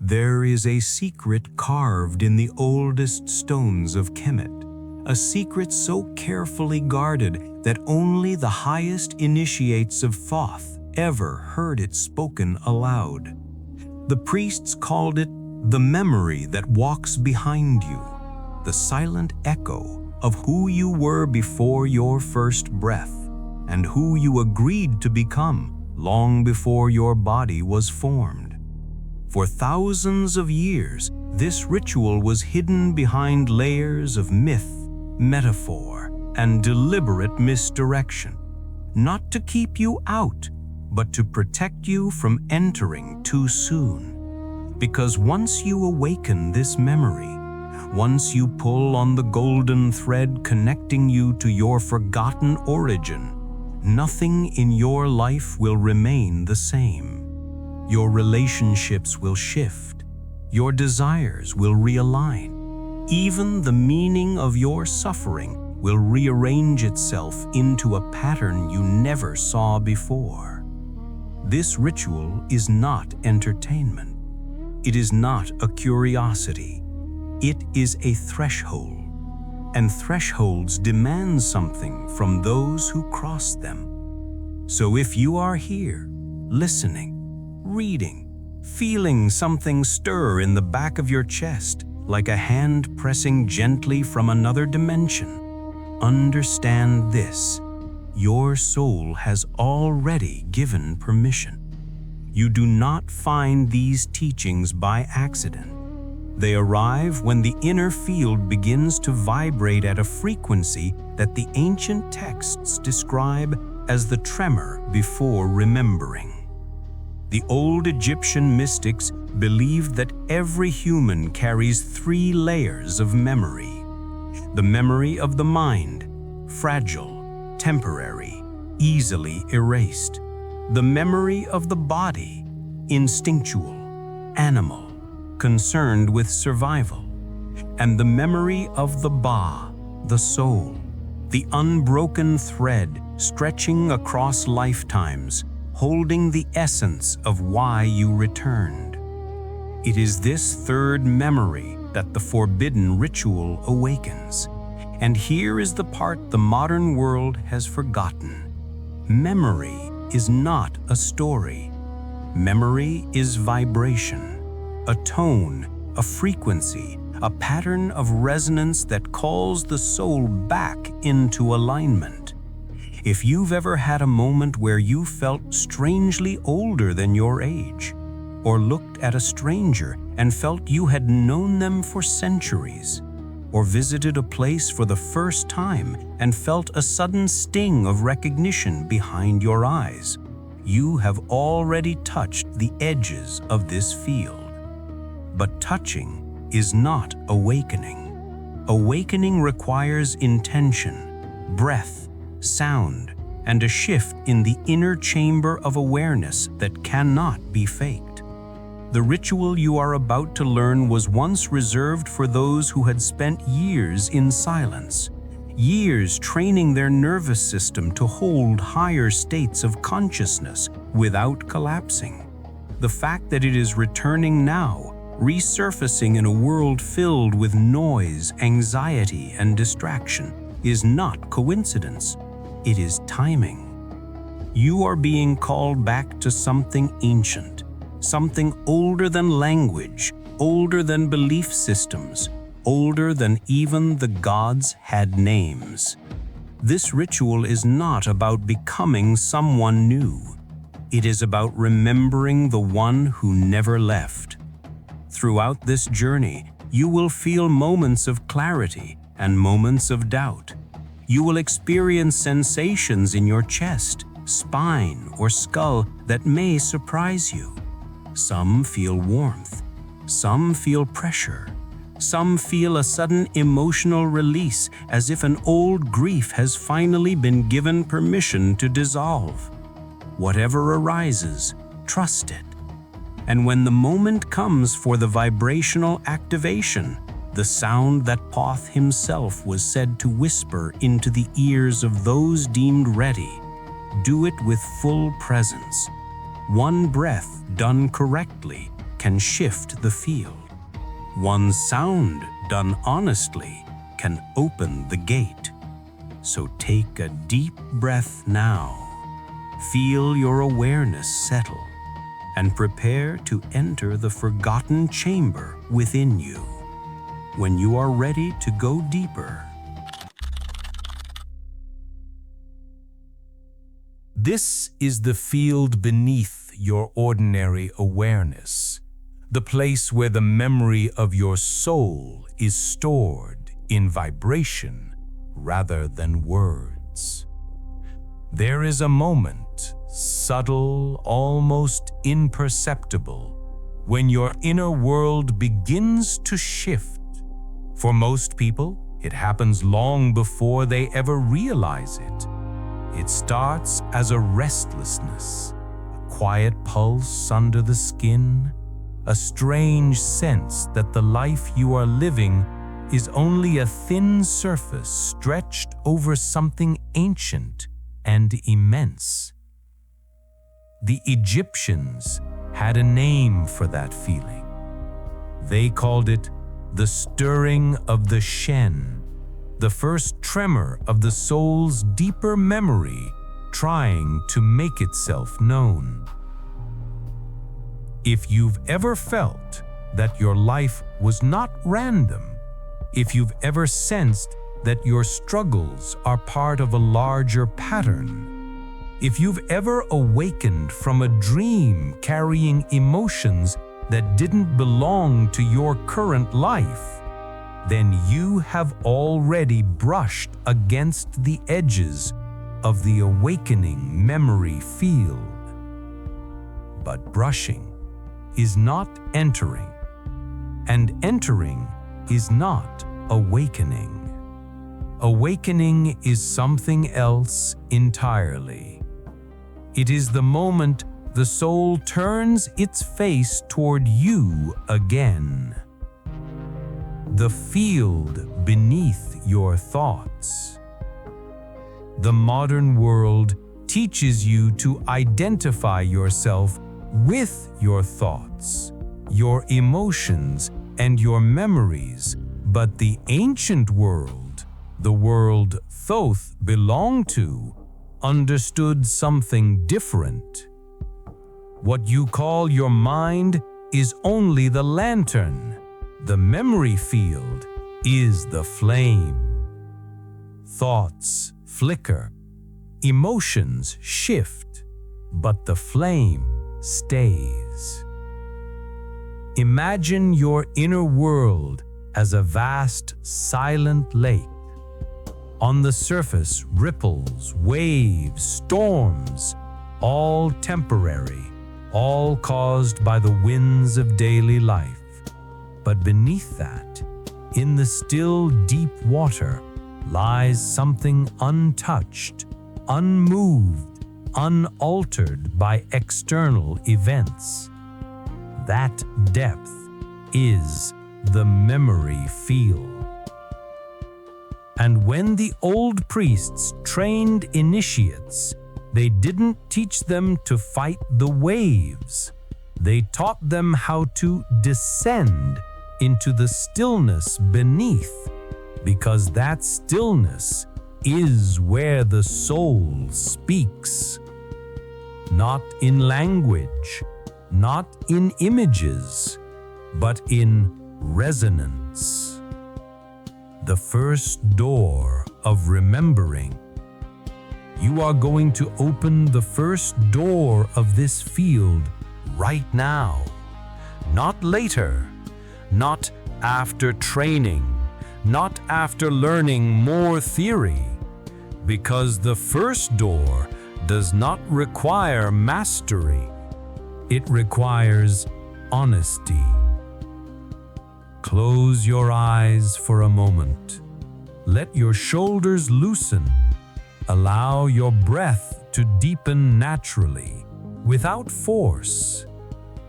There is a secret carved in the oldest stones of Kemet, a secret so carefully guarded that only the highest initiates of Thoth ever heard it spoken aloud. The priests called it the memory that walks behind you, the silent echo of who you were before your first breath and who you agreed to become long before your body was formed. For thousands of years, this ritual was hidden behind layers of myth, metaphor, and deliberate misdirection, not to keep you out, but to protect you from entering too soon. Because once you awaken this memory, once you pull on the golden thread connecting you to your forgotten origin, nothing in your life will remain the same. Your relationships will shift. Your desires will realign. Even the meaning of your suffering will rearrange itself into a pattern you never saw before. This ritual is not entertainment. It is not a curiosity. It is a threshold, and thresholds demand something from those who cross them. So if you are here, listening, reading, feeling something stir in the back of your chest, like a hand pressing gently from another dimension, understand this: your soul has already given permission. You do not find these teachings by accident. They arrive when the inner field begins to vibrate at a frequency that the ancient texts describe as the tremor before remembering. The old Egyptian mystics believed that every human carries 3 layers of memory. The memory of the mind, fragile, temporary, easily erased. The memory of the body, instinctual, animal, concerned with survival. And the memory of the Ba, the soul, the unbroken thread stretching across lifetimes, holding the essence of why you returned. It is this third memory that the forbidden ritual awakens. And here is the part the modern world has forgotten. Memory is not a story. Memory is vibration, a tone, a frequency, a pattern of resonance that calls the soul back into alignment. If you've ever had a moment where you felt strangely older than your age, or looked at a stranger and felt you had known them for centuries, or visited a place for the first time and felt a sudden sting of recognition behind your eyes, you have already touched the edges of this field. But touching is not awakening. Awakening requires intention, breath, sound, and a shift in the inner chamber of awareness that cannot be faked. The ritual you are about to learn was once reserved for those who had spent years in silence, years training their nervous system to hold higher states of consciousness without collapsing. The fact that it is returning now, resurfacing in a world filled with noise, anxiety, and distraction, is not coincidence. It is timing. You are being called back to something ancient, something older than language, older than belief systems, older than even the gods had names. This ritual is not about becoming someone new. It is about remembering the one who never left. Throughout this journey, you will feel moments of clarity and moments of doubt. You will experience sensations in your chest, spine, or skull that may surprise you. Some feel warmth, some feel pressure, some feel a sudden emotional release as if an old grief has finally been given permission to dissolve. Whatever arises, trust it. And when the moment comes for the vibrational activation, the sound that Thoth himself was said to whisper into the ears of those deemed ready, do it with full presence. One breath done correctly can shift the field. One sound done honestly can open the gate. So take a deep breath now. Feel your awareness settle and prepare to enter the forgotten chamber within you. When you are ready to go deeper, this is the field beneath your ordinary awareness, the place where the memory of your soul is stored in vibration rather than words. There is a moment, subtle, almost imperceptible, when your inner world begins to shift. For most people, it happens long before they ever realize it. It starts as a restlessness, a quiet pulse under the skin, a strange sense that the life you are living is only a thin surface stretched over something ancient and immense. The Egyptians had a name for that feeling. They called it the stirring of the Shen, the first tremor of the soul's deeper memory trying to make itself known. If you've ever felt that your life was not random, if you've ever sensed that your struggles are part of a larger pattern, if you've ever awakened from a dream carrying emotions that didn't belong to your current life, then you have already brushed against the edges of the awakening memory field. But brushing is not entering, and entering is not awakening. Awakening is something else entirely. It is the moment the soul turns its face toward you again. The field beneath your thoughts. The modern world teaches you to identify yourself with your thoughts, your emotions, and your memories, but the ancient world, the world Thoth belonged to, understood something different. What you call your mind is only the lantern. The memory field is the flame. Thoughts flicker, emotions shift, but the flame stays. Imagine your inner world as a vast, silent lake. On the surface, ripples, waves, storms, all temporary, all caused by the winds of daily life. But beneath that, in the still deep water, lies something untouched, unmoved, unaltered by external events. That depth is the memory field. And when the old priests trained initiates, they didn't teach them to fight the waves. They taught them how to descend into the stillness beneath, because that stillness is where the soul speaks. Not in language, not in images, but in resonance. The first door of remembering. You are going to open the first door of this field right now, not later, not after training, not after learning more theory, because the first door does not require mastery. It requires honesty. Close your eyes for a moment. Let your shoulders loosen. Allow your breath to deepen naturally, without force.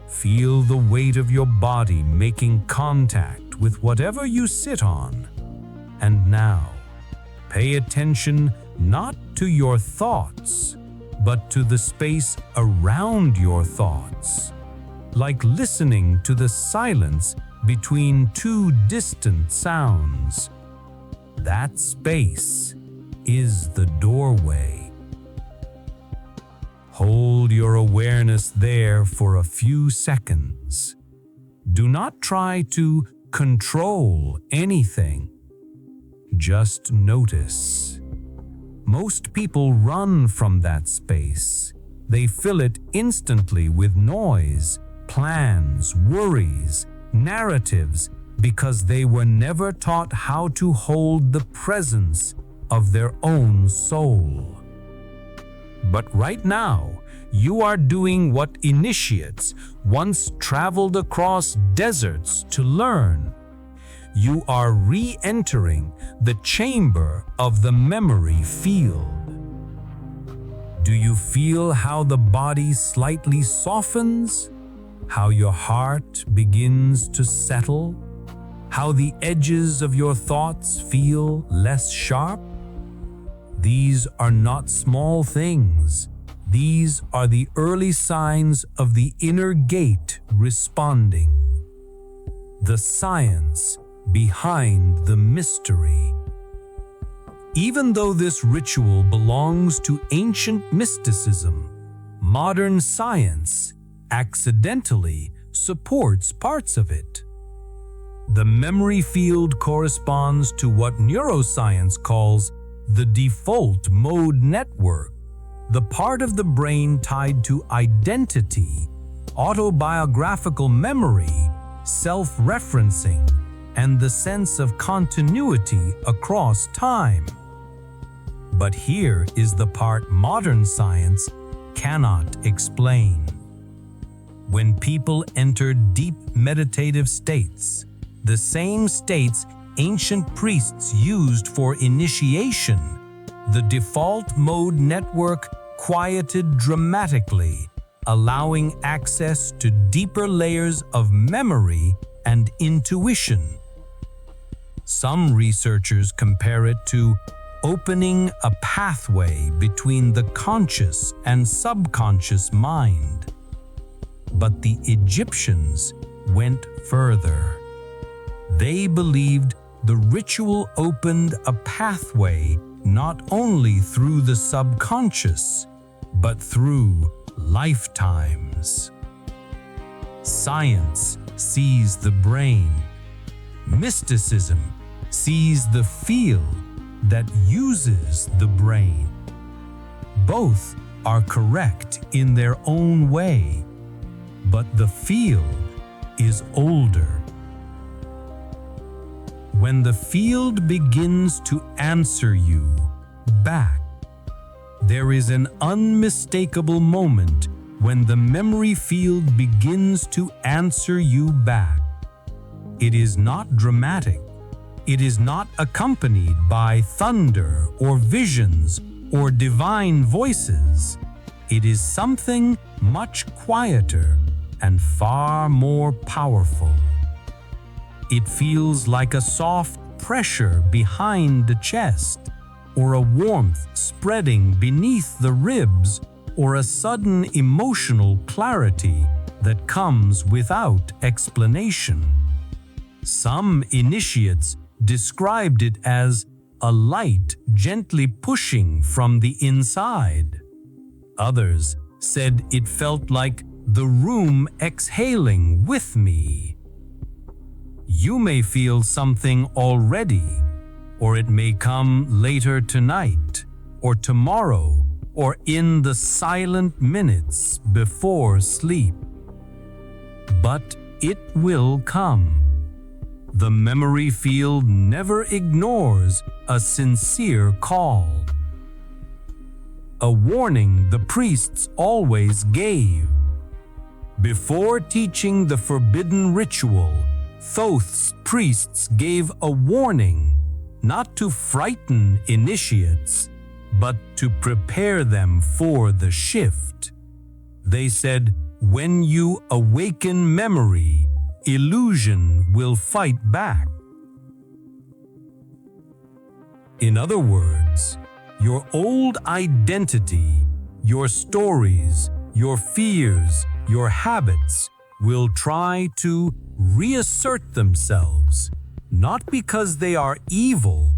Feel the weight of your body making contact with whatever you sit on. And now, pay attention not to your thoughts, but to the space around your thoughts. like listening to the silence between two distant sounds. That space is the doorway. Hold your awareness there for a few seconds. Do not try to control anything. Just notice. Most people run from that space. They fill it instantly with noise, plans, worries, narratives, because they were never taught how to hold the presence of their own soul. But right now, you are doing what initiates once traveled across deserts to learn. You are re-entering the chamber of the memory field. Do you feel how the body slightly softens? How your heart begins to settle? How the edges of your thoughts feel less sharp? These are not small things. These are the early signs of the inner gate responding. The science behind the mystery. Even though this ritual belongs to ancient mysticism, modern science accidentally supports parts of it. The memory field corresponds to what neuroscience calls the default mode network, the part of the brain tied to identity, autobiographical memory, self-referencing, and the sense of continuity across time. But here is the part modern science cannot explain. When people enter deep meditative states, the same states ancient priests used for initiation, the default mode network quieted dramatically, allowing access to deeper layers of memory and intuition. Some researchers compare it to opening a pathway between the conscious and subconscious mind. But the Egyptians went further. They believed the ritual opened a pathway not only through the subconscious, but through lifetimes. Science sees the brain. Mysticism sees the field that uses the brain. Both are correct in their own way, but the field is older. When the field begins to answer you back, there is an unmistakable moment when the memory field begins to answer you back. It is not dramatic. It is not accompanied by thunder or visions or divine voices. It is something much quieter and far more powerful. It feels like a soft pressure behind the chest, or a warmth spreading beneath the ribs, or a sudden emotional clarity that comes without explanation. Some initiates described it as a light gently pushing from the inside. Others said it felt like the room exhaling with me. You may feel something already, or it may come later tonight, or tomorrow, or in the silent minutes before sleep. But it will come. The memory field never ignores a sincere call. A warning the priests always gave. Before teaching the forbidden ritual, Thoth's priests gave a warning not to frighten initiates, but to prepare them for the shift. They said, when you awaken memory, illusion will fight back. In other words, your old identity, your stories, your fears, your habits, will try to reassert themselves, not because they are evil,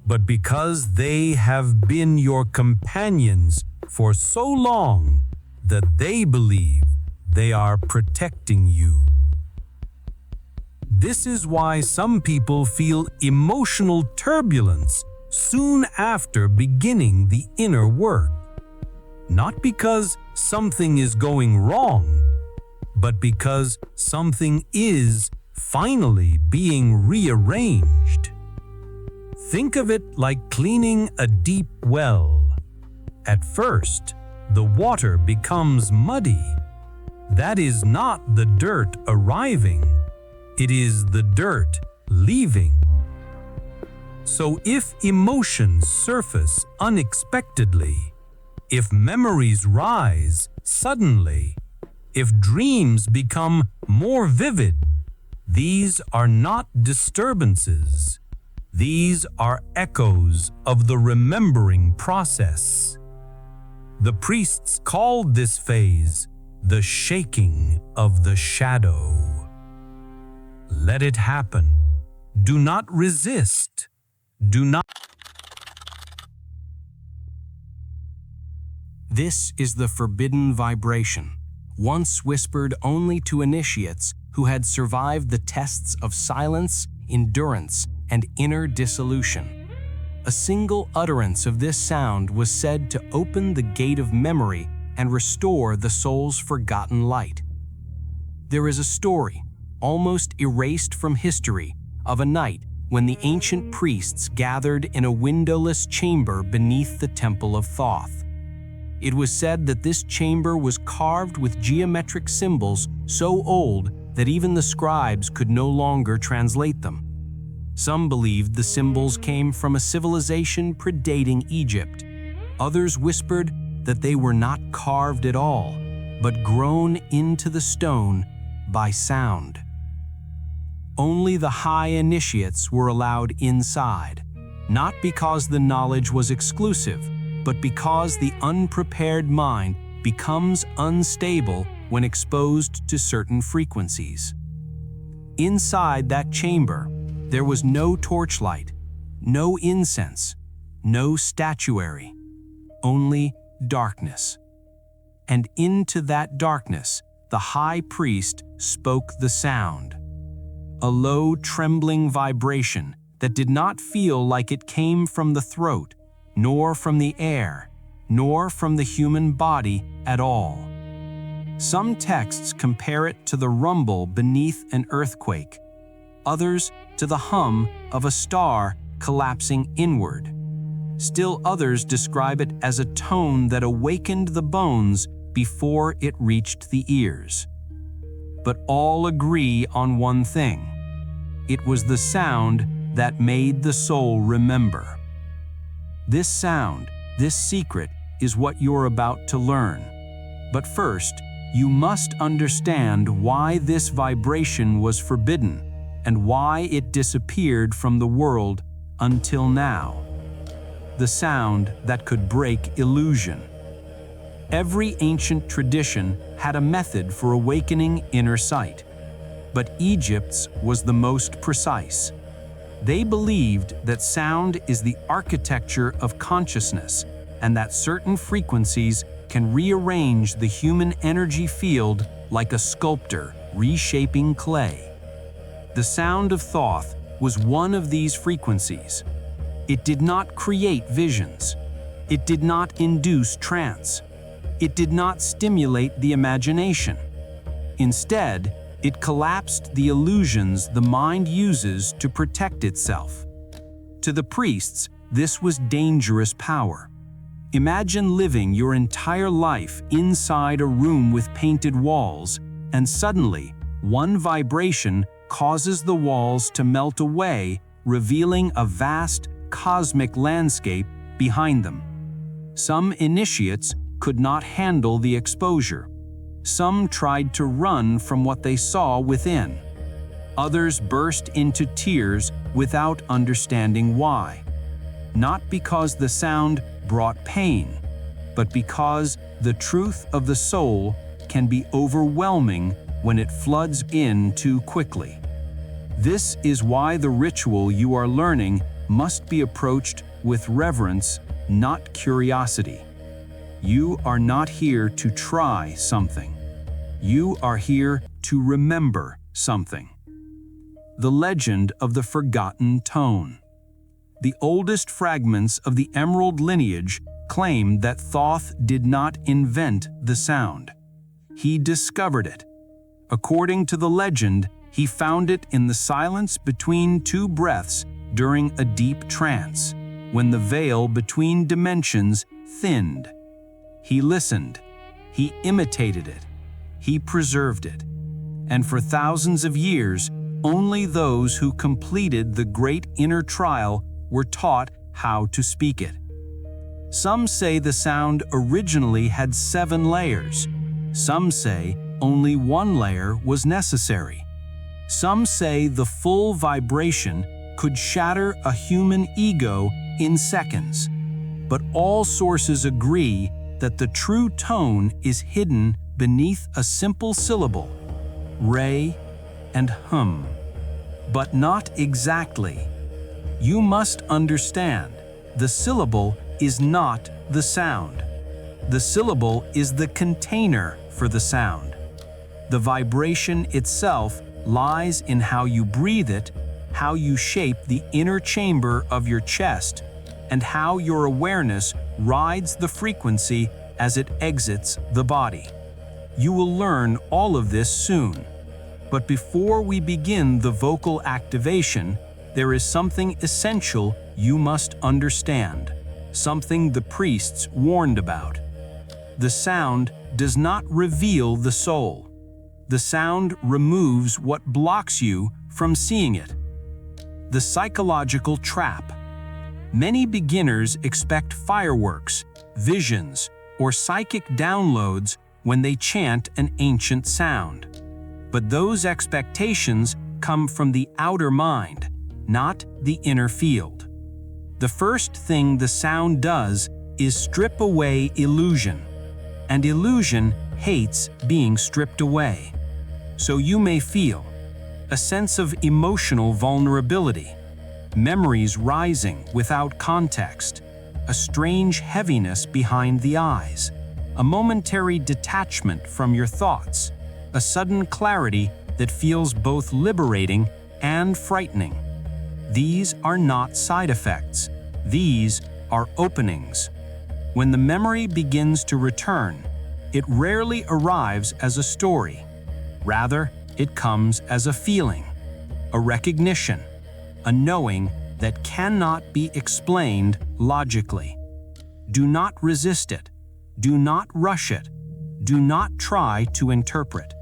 but because they have been your companions for so long that they believe they are protecting you. This is why some people feel emotional turbulence soon after beginning the inner work. Not because something is going wrong, but because something is finally being rearranged. Think of it like cleaning a deep well. At first, the water becomes muddy. That is not the dirt arriving. It is the dirt leaving. So if emotions surface unexpectedly, if memories rise suddenly, if dreams become more vivid, these are not disturbances. These are echoes of the remembering process. The priests called this phase the shaking of the shadow. Let it happen. Do not resist. Do not. This is the forbidden vibration, once whispered only to initiates who had survived the tests of silence, endurance, and inner dissolution. A single utterance of this sound was said to open the gate of memory and restore the soul's forgotten light. There is a story, almost erased from history, of a night when the ancient priests gathered in a windowless chamber beneath the temple of Thoth. It was said that this chamber was carved with geometric symbols so old that even the scribes could no longer translate them. Some believed the symbols came from a civilization predating Egypt. Others whispered that they were not carved at all, but grown into the stone by sound. Only the high initiates were allowed inside, not because the knowledge was exclusive, but because the unprepared mind becomes unstable when exposed to certain frequencies. Inside that chamber, there was no torchlight, no incense, no statuary, only darkness. And into that darkness, the high priest spoke the sound, a low, trembling vibration that did not feel like it came from the throat, nor from the air, nor from the human body at all. Some texts compare it to the rumble beneath an earthquake, others to the hum of a star collapsing inward. Still others describe it as a tone that awakened the bones before it reached the ears. But all agree on one thing. It was the sound that made the soul remember. This sound, this secret, is what you're about to learn. But first, you must understand why this vibration was forbidden and why it disappeared from the world until now. The sound that could break illusion. Every ancient tradition had a method for awakening inner sight, but Egypt's was the most precise. They believed that sound is the architecture of consciousness and that certain frequencies can rearrange the human energy field like a sculptor reshaping clay. The sound of Thoth was one of these frequencies. It did not create visions. It did not induce trance. It did not stimulate the imagination. Instead, it collapsed the illusions the mind uses to protect itself. To the priests, this was dangerous power. Imagine living your entire life inside a room with painted walls, and suddenly, one vibration causes the walls to melt away, revealing a vast, cosmic landscape behind them. Some initiates could not handle the exposure. Some tried to run from what they saw within. Others burst into tears without understanding why. Not because the sound brought pain, but because the truth of the soul can be overwhelming when it floods in too quickly. This is why the ritual you are learning must be approached with reverence, not curiosity. You are not here to try something. You are here to remember something. The legend of the forgotten tone. The oldest fragments of the emerald lineage claim that Thoth did not invent the sound. He discovered it. According to the legend, he found it in the silence between two breaths during a deep trance, when the veil between dimensions thinned. He listened. He imitated it. He preserved it. And for thousands of years, only those who completed the great inner trial were taught how to speak it. Some say the sound originally had 7 layers. Some say only 1 layer was necessary. Some say the full vibration could shatter a human ego in seconds. But all sources agree that the true tone is hidden beneath a simple syllable, re and hum. But not exactly. You must understand, the syllable is not the sound. The syllable is the container for the sound. The vibration itself lies in how you breathe it, how you shape the inner chamber of your chest, and how your awareness rides the frequency as it exits the body. You will learn all of this soon. But before we begin the vocal activation, there is something essential you must understand, something the priests warned about. The sound does not reveal the soul. The sound removes what blocks you from seeing it. The psychological trap. Many beginners expect fireworks, visions, or psychic downloads when they chant an ancient sound. But those expectations come from the outer mind, not the inner field. The first thing the sound does is strip away illusion, and illusion hates being stripped away. So you may feel a sense of emotional vulnerability, memories rising without context, a strange heaviness behind the eyes, a momentary detachment from your thoughts, a sudden clarity that feels both liberating and frightening. These are not side effects. These are openings. When the memory begins to return, it rarely arrives as a story. Rather, it comes as a feeling, a recognition, a knowing that cannot be explained logically. Do not resist it. Do not rush it. Do not try to interpret.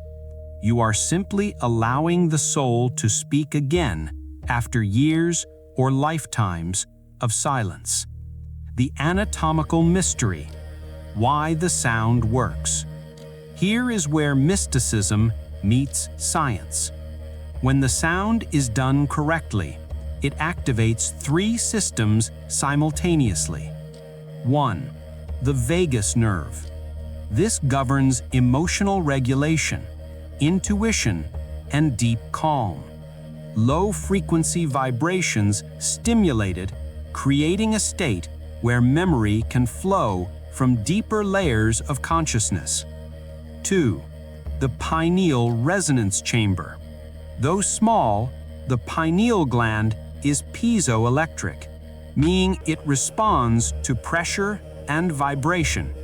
You are simply allowing the soul to speak again after years or lifetimes of silence. The anatomical mystery, why the sound works. Here is where mysticism meets science. When the sound is done correctly, it activates 3 systems simultaneously. 1. The vagus nerve. This governs emotional regulation, intuition, and deep calm. Low-frequency vibrations stimulate it, creating a state where memory can flow from deeper layers of consciousness. 2. The pineal resonance chamber. Though small, the pineal gland is piezoelectric, meaning it responds to pressure and vibration.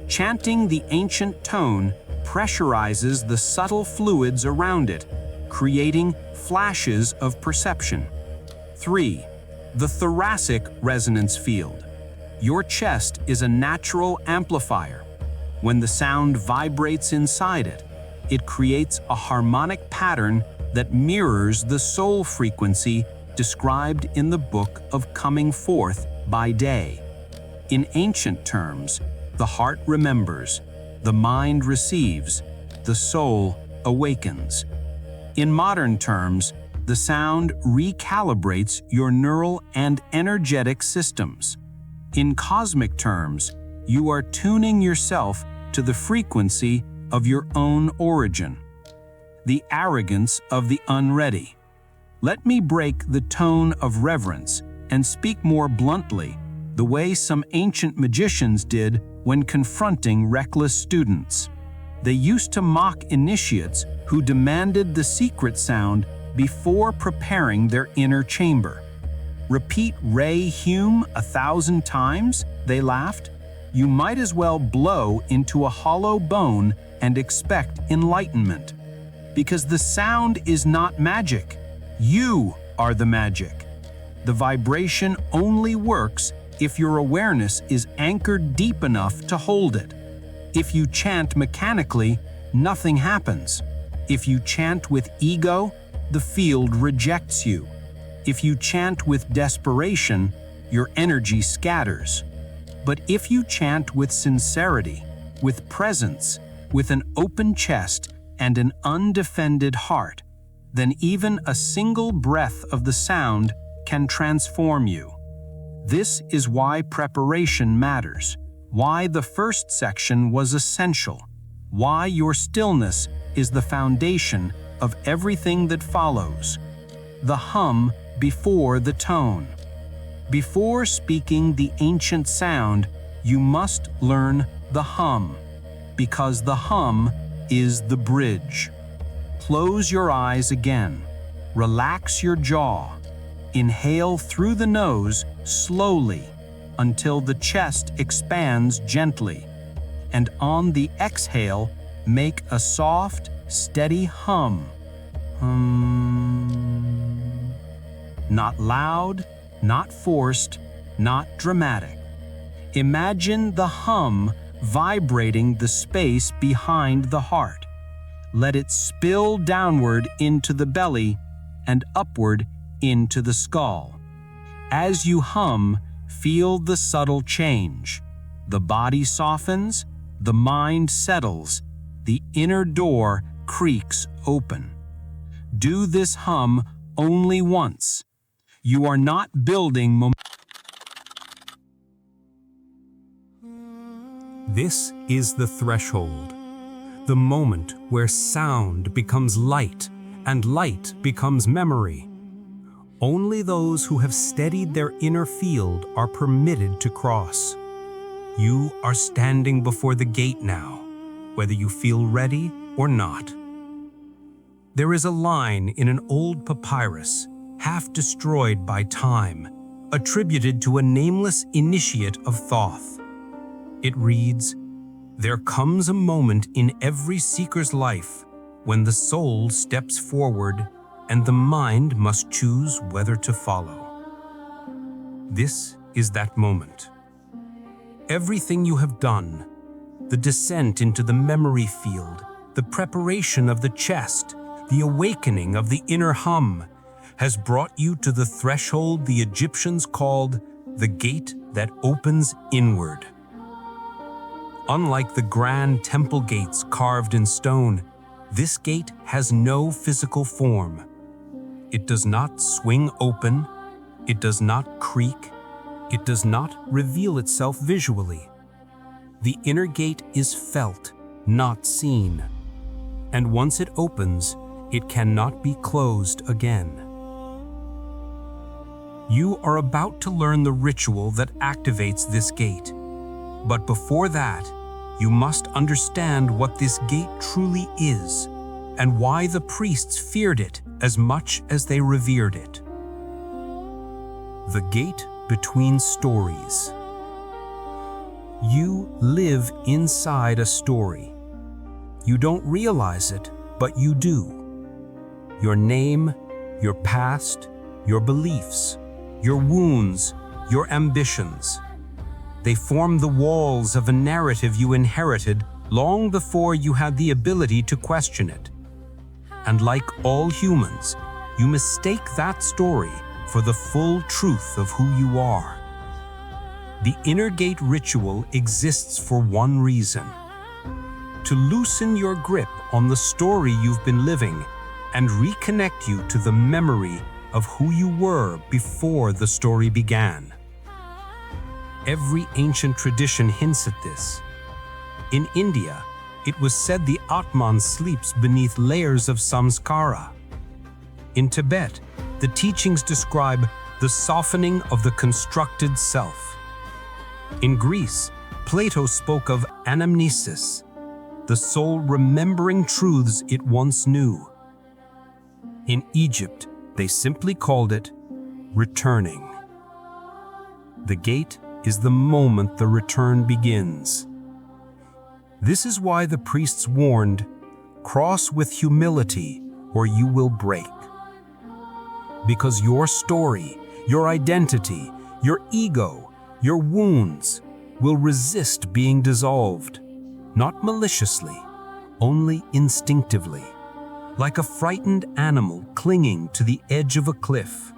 Chanting the ancient tone pressurizes the subtle fluids around it, creating flashes of perception. 3. The thoracic resonance field. Your chest is a natural amplifier. When the sound vibrates inside it, it creates a harmonic pattern that mirrors the soul frequency described in the Book of Coming Forth by Day. In ancient terms, the heart remembers, the mind receives, the soul awakens. In modern terms, the sound recalibrates your neural and energetic systems. In cosmic terms, you are tuning yourself to the frequency of your own origin. the arrogance of the unready. Let me break the tone of reverence and speak more bluntly, the way some ancient magicians did when confronting reckless students. They used to mock initiates who demanded the secret sound before preparing their inner chamber. Repeat Ray Hume 1,000 times, they laughed. You might as well blow into a hollow bone and expect enlightenment. Because the sound is not magic. You are the magic. The vibration only works if your awareness is anchored deep enough to hold it. If you chant mechanically, nothing happens. If you chant with ego, the field rejects you. If you chant with desperation, your energy scatters. But if you chant with sincerity, with presence, with an open chest and an undefended heart, then even a single breath of the sound can transform you. This is why preparation matters, why the first section was essential, why your stillness is the foundation of everything that follows. The hum before the tone. Before speaking the ancient sound, you must learn the hum, because the hum is the bridge. Close your eyes again. Relax your jaw. Inhale through the nose slowly until the chest expands gently. And on the exhale, make a soft, steady hum. Not loud, not forced, not dramatic. Imagine the hum vibrating the space behind the heart. Let it spill downward into the belly and upward into the skull. As you hum, feel the subtle change. The body softens, the mind settles, the inner door creaks open. Do this hum only once. You are not building momentum. This is the threshold, the moment where sound becomes light and light becomes memory. Only those who have steadied their inner field are permitted to cross. You are standing before the gate now, whether you feel ready or not. There is a line in an old papyrus, half destroyed by time, attributed to a nameless initiate of Thoth. It reads, "There comes a moment in every seeker's life when the soul steps forward and the mind must choose whether to follow." This is that moment. Everything you have done, the descent into the memory field, the preparation of the chest, the awakening of the inner hum, has brought you to the threshold the Egyptians called the gate that opens inward. Unlike the grand temple gates carved in stone, this gate has no physical form. It does not swing open, it does not creak, it does not reveal itself visually. The inner gate is felt, not seen. And once it opens, it cannot be closed again. You are about to learn the ritual that activates this gate. But before that, you must understand what this gate truly is and why the priests feared it as much as they revered it. The gate between stories. You live inside a story. You don't realize it, but you do. Your name, your past, your beliefs, your wounds, your ambitions. They form the walls of a narrative you inherited long before you had the ability to question it. And like all humans, you mistake that story for the full truth of who you are. The inner gate ritual exists for one reason: to loosen your grip on the story you've been living and reconnect you to the memory of who you were before the story began. Every ancient tradition hints at this. In India, It was said the Atman sleeps beneath layers of samskara. In Tibet, the teachings describe the softening of the constructed self. In Greece, Plato spoke of anamnesis, the soul remembering truths it once knew. In Egypt, they simply called it returning. The gate is the moment the return begins. This is why the priests warned, cross with humility or you will break. Because your story, your identity, your ego, your wounds will resist being dissolved, not maliciously, only instinctively, like a frightened animal clinging to the edge of a cliff.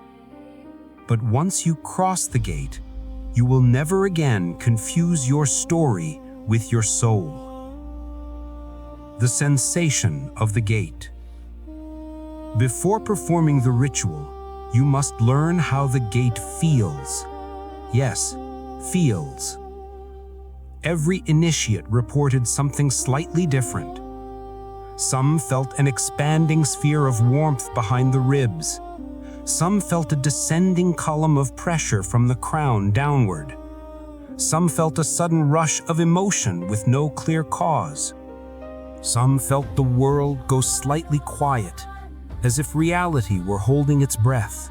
But once you cross the gate, you will never again confuse your story with your soul. The sensation of the gate. Before performing the ritual, you must learn how the gate feels. Yes, feels. Every initiate reported something slightly different. Some felt an expanding sphere of warmth behind the ribs. Some felt a descending column of pressure from the crown downward. Some felt a sudden rush of emotion with no clear cause. Some felt the world go slightly quiet, as if reality were holding its breath.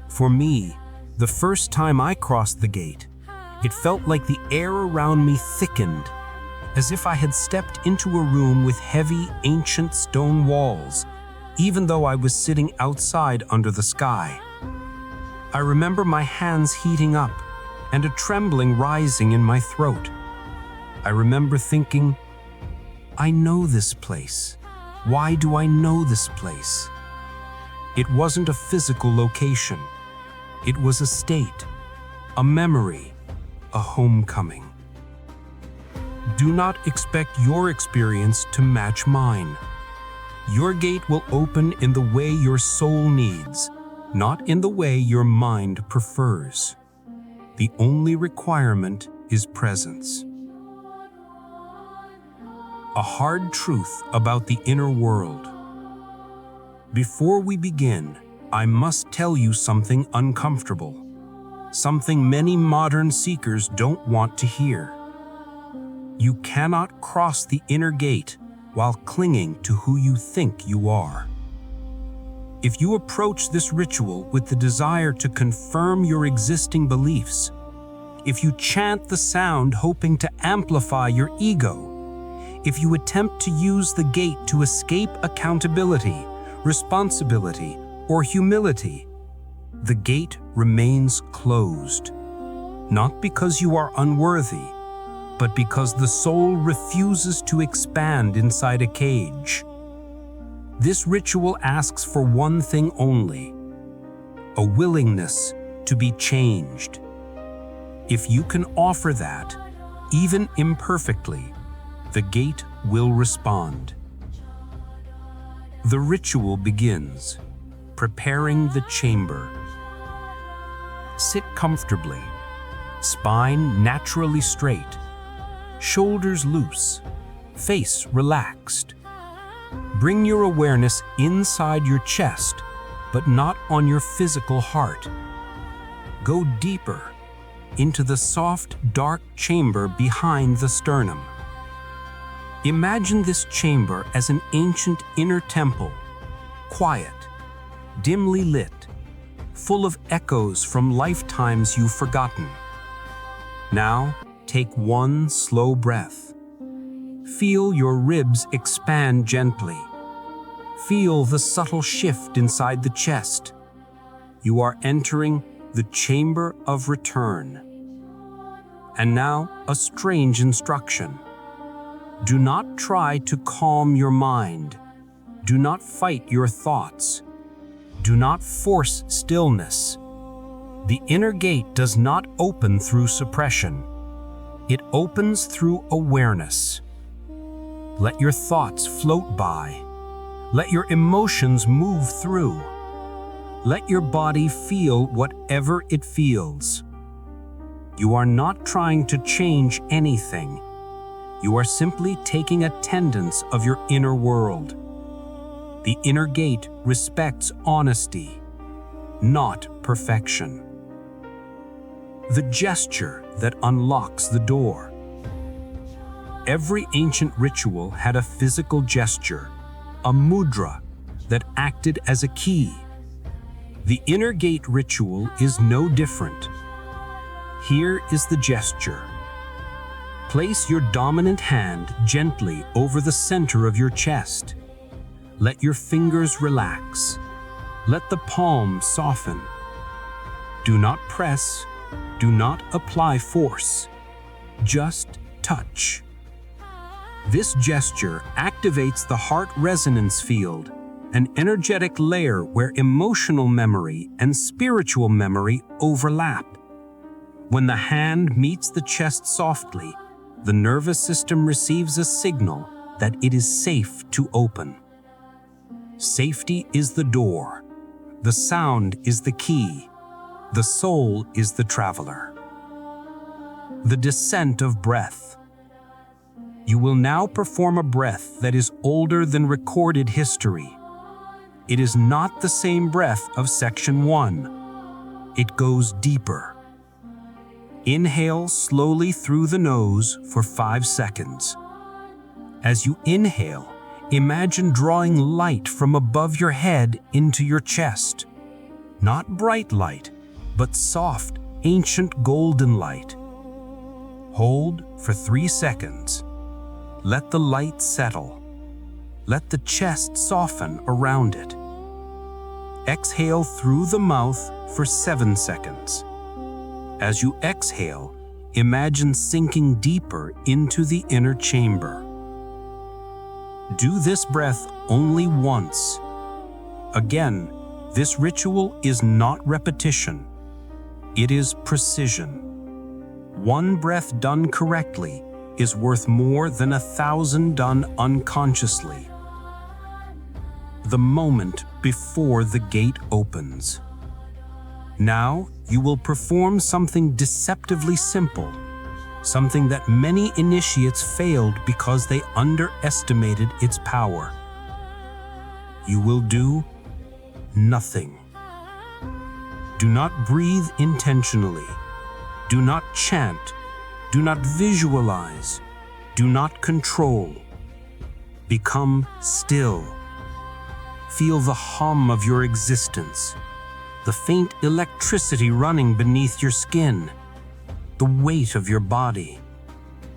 For me, the first time I crossed the gate, it felt like the air around me thickened, as if I had stepped into a room with heavy, ancient stone walls, even though I was sitting outside under the sky. I remember my hands heating up and a trembling rising in my throat. I remember thinking, I know this place. Why do I know this place? It wasn't a physical location. It was a state, a memory, a homecoming. Do not expect your experience to match mine. Your gate will open in the way your soul needs, not in the way your mind prefers. The only requirement is presence. A hard truth about the inner world. Before we begin, I must tell you something uncomfortable, something many modern seekers don't want to hear. You cannot cross the inner gate while clinging to who you think you are. If you approach this ritual with the desire to confirm your existing beliefs, if you chant the sound hoping to amplify your ego, if you attempt to use the gate to escape accountability, responsibility, or humility, the gate remains closed. Not because you are unworthy, but because the soul refuses to expand inside a cage. This ritual asks for one thing only: a willingness to be changed. If you can offer that, even imperfectly, the gate will respond. The ritual begins. Preparing the chamber. Sit comfortably, spine naturally straight, shoulders loose, face relaxed. Bring your awareness inside your chest, but not on your physical heart. Go deeper into the soft, dark chamber behind the sternum. Imagine this chamber as an ancient inner temple, quiet, dimly lit, full of echoes from lifetimes you've forgotten. Now, take one slow breath. Feel your ribs expand gently. Feel the subtle shift inside the chest. You are entering the chamber of return. And now, a strange instruction. Do not try to calm your mind. Do not fight your thoughts. Do not force stillness. The inner gate does not open through suppression. It opens through awareness. Let your thoughts float by. Let your emotions move through. Let your body feel whatever it feels. You are not trying to change anything. You are simply taking attendance of your inner world. The inner gate respects honesty, not perfection. The gesture that unlocks the door. Every ancient ritual had a physical gesture, a mudra, that acted as a key. The inner gate ritual is no different. Here is the gesture. Place your dominant hand gently over the center of your chest. Let your fingers relax. Let the palm soften. Do not press. Do not apply force. Just touch. This gesture activates the heart resonance field, an energetic layer where emotional memory and spiritual memory overlap. When the hand meets the chest softly, the nervous system receives a signal that it is safe to open. Safety is the door. The sound is the key. The soul is the traveler. The descent of breath. You will now perform a breath that is older than recorded history. It is not the same breath of section 1. It goes deeper. Inhale slowly through the nose for 5 seconds. As you inhale, imagine drawing light from above your head into your chest. Not bright light, but soft, ancient golden light. Hold for 3 seconds. Let the light settle. Let the chest soften around it. Exhale through the mouth for 7 seconds. As you exhale, imagine sinking deeper into the inner chamber. Do this breath only once. Again, this ritual is not repetition. It is precision. One breath done correctly is worth more than 1,000 done unconsciously. The moment before the gate opens. Now, you will perform something deceptively simple, something that many initiates failed because they underestimated its power. You will do nothing. Do not breathe intentionally. Do not chant. Do not visualize. Do not control. Become still. Feel the hum of your existence, the faint electricity running beneath your skin, the weight of your body,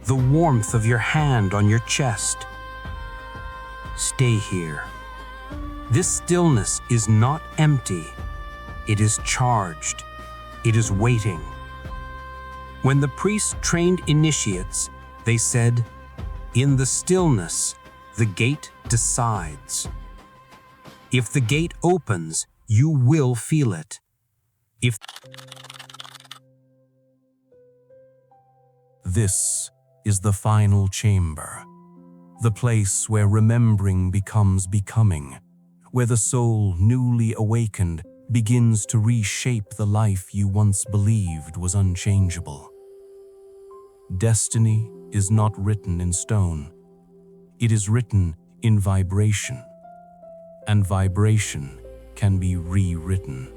the warmth of your hand on your chest. Stay here. This stillness is not empty. It is charged. It is waiting. When the priest trained initiates, they said, "In the stillness, the gate decides." If the gate opens, you will feel it. This is the final chamber, the place where remembering becomes becoming, where the soul newly awakened begins to reshape the life you once believed was unchangeable. Destiny is not written in stone. It is written in vibration, and vibration can be rewritten.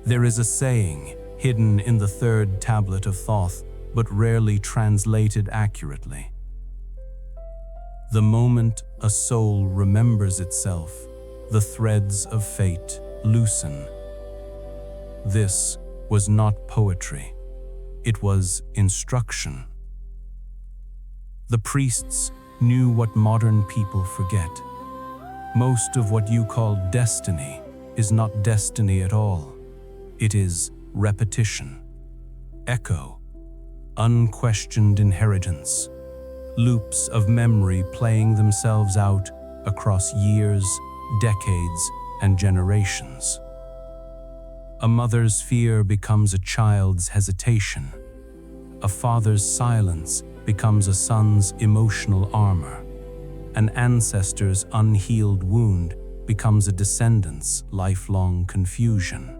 There is a saying hidden in the 3rd tablet of Thoth, but rarely translated accurately. The moment a soul remembers itself, the threads of fate loosen. This was not poetry. It was instruction. The priests knew what modern people forget. Most of what you call destiny is not destiny at all. It is repetition, echo, unquestioned inheritance, loops of memory playing themselves out across years, decades, and generations. A mother's fear becomes a child's hesitation. A father's silence becomes a son's emotional armor. An ancestor's unhealed wound becomes a descendant's lifelong confusion.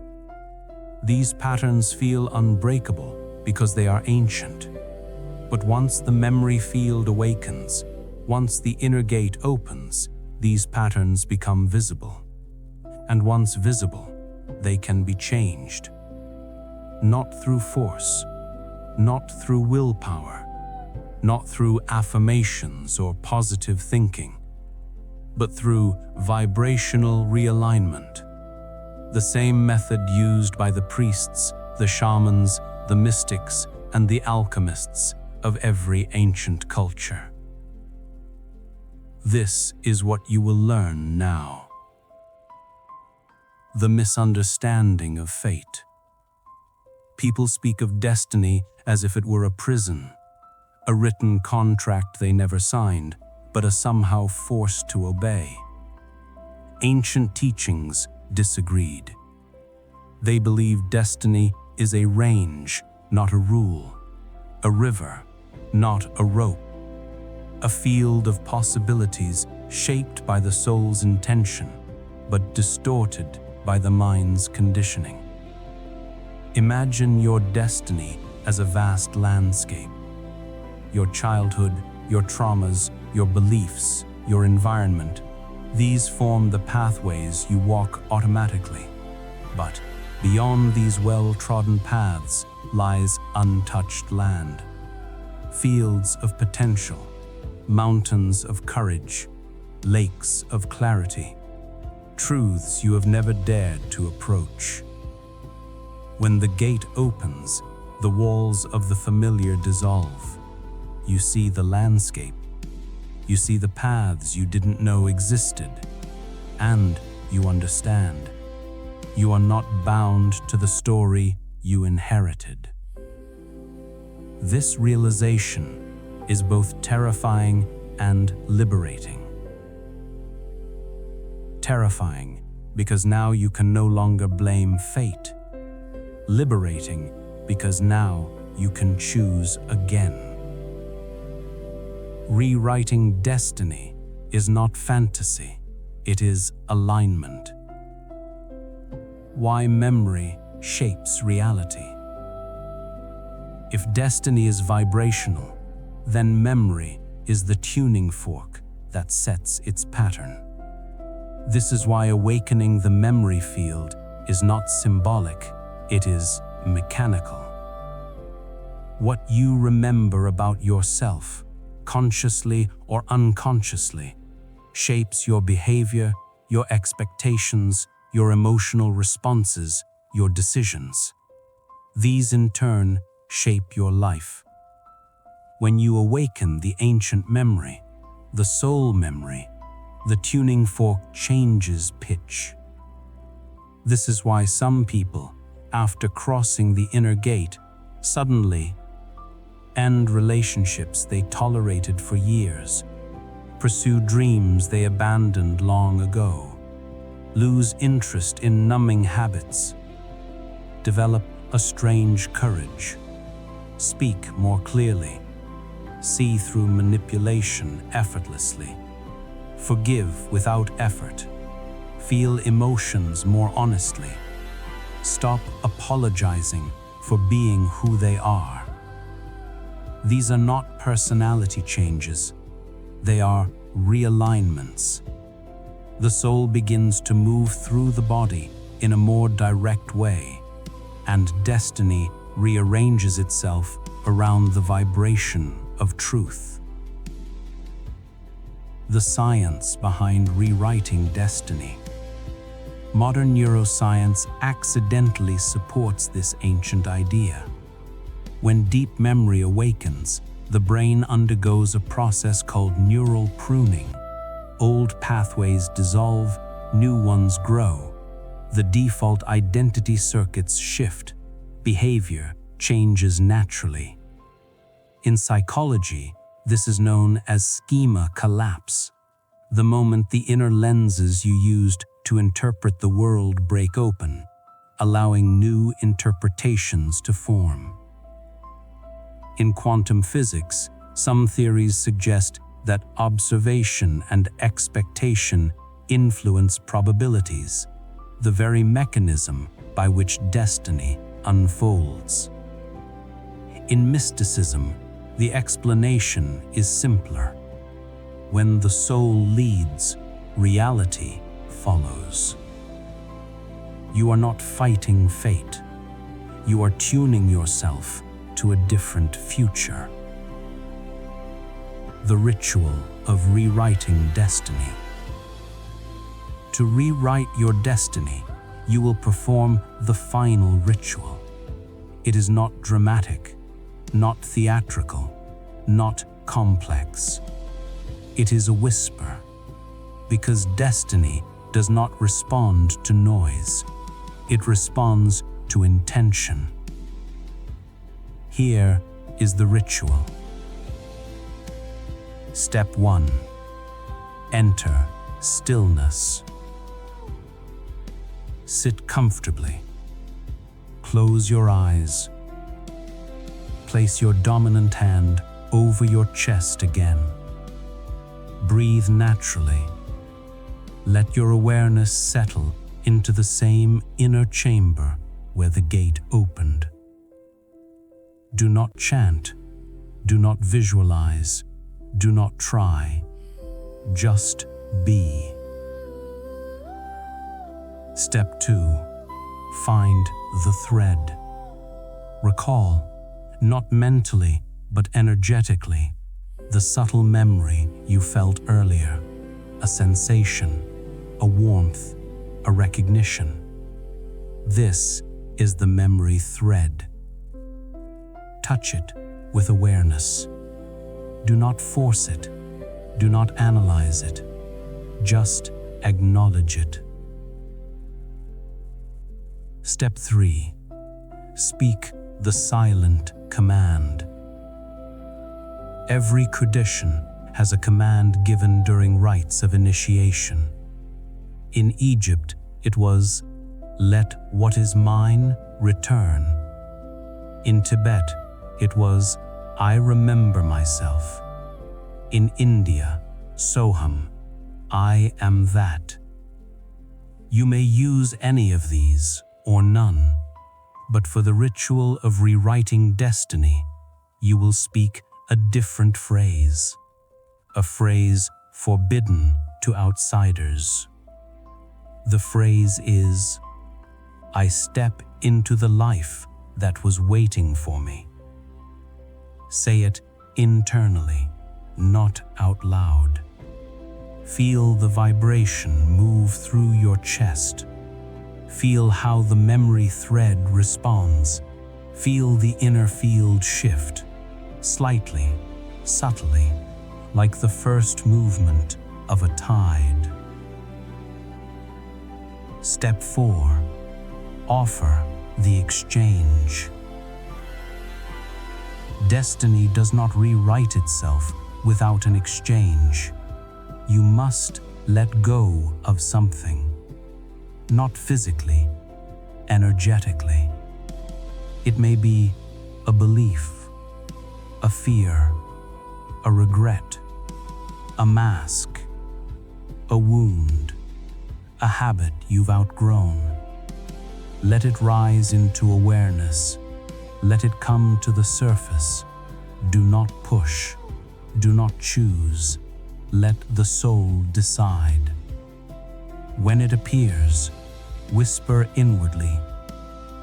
These patterns feel unbreakable because they are ancient. But once the memory field awakens, once the inner gate opens, these patterns become visible. And once visible, they can be changed. Not through force, not through willpower, not through affirmations or positive thinking, but through vibrational realignment. The same method used by the priests, the shamans, the mystics, and the alchemists of every ancient culture. This is what you will learn now. The misunderstanding of fate. People speak of destiny as if it were a prison, a written contract they never signed, but are somehow forced to obey. Ancient teachings disagreed. They believed destiny is a range, not a rule, a river, not a rope, a field of possibilities shaped by the soul's intention, but distorted by the mind's conditioning. Imagine your destiny as a vast landscape. Your childhood, your traumas, your beliefs, your environment, these form the pathways you walk automatically. But beyond these well-trodden paths lies untouched land, fields of potential, mountains of courage, lakes of clarity, truths you have never dared to approach. When the gate opens, the walls of the familiar dissolve. You see the landscape. You see the paths you didn't know existed. And you understand. You are not bound to the story you inherited. This realization is both terrifying and liberating. Terrifying because now you can no longer blame fate. Liberating because now you can choose again. Rewriting destiny is not fantasy, it is alignment. Why memory shapes reality. If destiny is vibrational, then memory is the tuning fork that sets its pattern. This is why awakening the memory field is not symbolic, it is mechanical. What you remember about yourself, consciously or unconsciously, shapes your behavior, your expectations, your emotional responses, your decisions. These in turn shape your life. When you awaken the ancient memory, the soul memory, the tuning fork changes pitch. This is why some people, after crossing the inner gate, suddenly end relationships they tolerated for years, pursue dreams they abandoned long ago, lose interest in numbing habits, develop a strange courage, speak more clearly, see through manipulation effortlessly, forgive without effort, feel emotions more honestly, stop apologizing for being who they are. These are not personality changes, they are realignments. The soul begins to move through the body in a more direct way, and destiny rearranges itself around the vibration of truth. The science behind rewriting destiny. Modern neuroscience accidentally supports this ancient idea. When deep memory awakens, the brain undergoes a process called neural pruning. Old pathways dissolve, new ones grow. The default identity circuits shift. Behavior changes naturally. In psychology, this is known as schema collapse. The moment the inner lenses you used to interpret the world break open, allowing new interpretations to form. In quantum physics, some theories suggest that observation and expectation influence probabilities, the very mechanism by which destiny unfolds. In mysticism, The explanation is simpler. When the soul leads, reality follows. You are not fighting fate. You are tuning yourself to a different future. The ritual of rewriting destiny. To rewrite your destiny, you will perform the final ritual. It is not dramatic, not theatrical, not complex. It is a whisper, because destiny does not respond to noise. It responds to intention. Here is the ritual. Step 1. Enter stillness. Sit comfortably. Close your eyes. Place your dominant hand over your chest again. Breathe naturally. Let your awareness settle into the same inner chamber where the gate opened. Do not chant. Do not visualize. Do not try. Just be. Step 2. Find the thread. Recall, not mentally, but energetically, the subtle memory you felt earlier, a sensation, a warmth, a recognition. This is the memory thread. Touch it with awareness. Do not force it. Do not analyze it. Just acknowledge it. Step 3. Speak the silent command. Every tradition has a command given during rites of initiation. In Egypt, it was, "Let what is mine return." In Tibet, it was, "I remember myself." In India, Soham, "I am that." You may use any of these or none, but for the ritual of rewriting destiny, you will speak a different phrase, a phrase forbidden to outsiders. The phrase is, "I step into the life that was waiting for me." Say it internally, not out loud. Feel the vibration move through your chest. Feel how the memory thread responds. Feel the inner field shift, slightly, subtly, like the first movement of a tide. Step 4. Offer the exchange. Destiny does not rewrite itself without an exchange. You must let go of something. Not physically, energetically. It may be a belief, a fear, a regret, a mask, a wound, a habit you've outgrown. Let it rise into awareness. Let it come to the surface. Do not push. Do not choose. Let the soul decide. When it appears, whisper inwardly,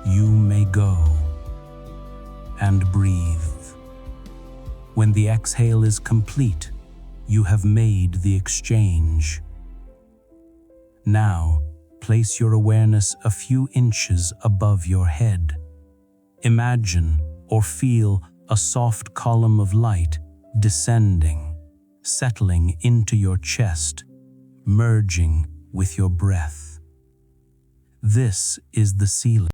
"You may go," and breathe. When the exhale is complete, you have made the exchange. Now, place your awareness a few inches above your head. Imagine or feel a soft column of light descending, settling into your chest, merging with your breath. This is the ceiling.